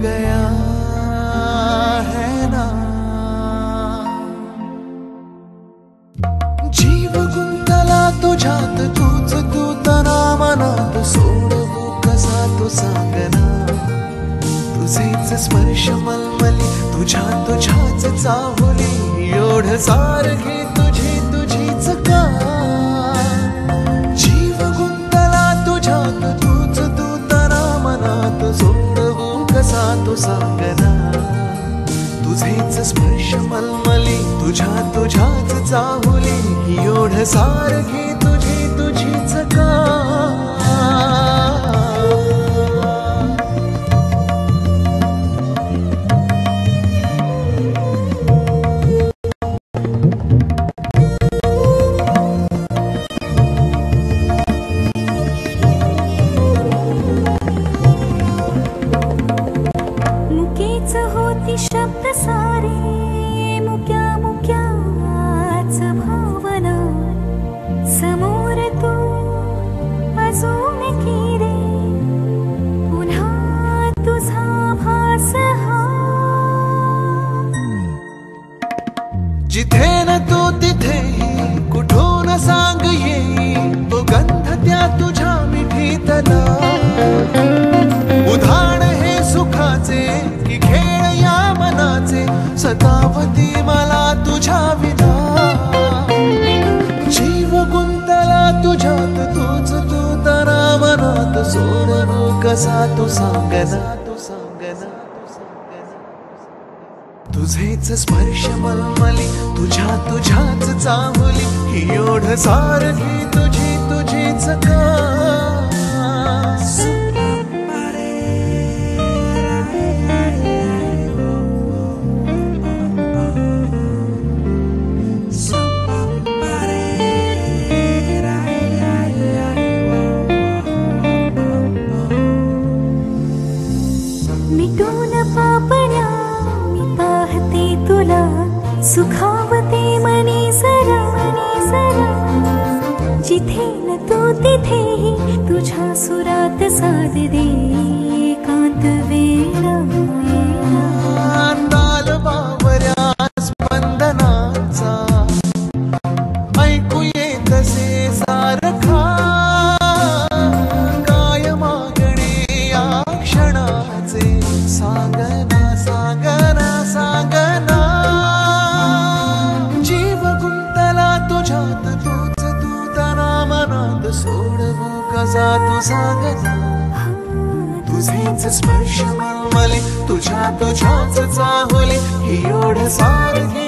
गया है ना। जीव गुंतला तुझ्यात तूच तू तना मनात सोडवू कसा तो सांगना। तुझेच स्पर्श मलमली तुझ्याच चाहुली एवढं सारखी तुझी तुझीच का। जीव गुंतला तुझ्यात तूच तू तना मनात सोडवू कसा तो सांगना। तुझेच स्पर्श मलमली तुझ्याच चाहुली एवढं सारखी तुझी तुझीच का। मुकेच होती शब्द सारे मुक्या मुक्याच भावना। समोर तू अजून की रे पुन्हा तुझा भास हा। जिथे न तू तिथेही कुठून सांग येई तो गंध त्या तुझ्या मिठीतला। उधाण हे सुखाचे की खेळ या मनाचे सतावती मला तुझ्या विना। जीव गुंतला तुझ्यात तूच तू तना मनात सोडवू कसा तो सांगना। तुझेच स्पर्श मलमली तुझ्याच चाहुली ही एवढं सारखी तुझी तुझीच का। मिटून पापण्या मी पाहते तुला सुखावते मनी जरा। जिथे न तू तिथेही तुझ्या सुरात साथ दे एकांत वेळा। ताल बावऱ्या स्पंदनाचा ऐकू येत से सारखा। काय मागणे या क्षणाचे सांगना सांगना सांगना। जीव गुंतला तुझ्यात तूच तू तना मनात सोडवू कसा तू सांगना। तुझेच स्पर्श मलमली तुझ्याच चाहुली ही एवढं सारखी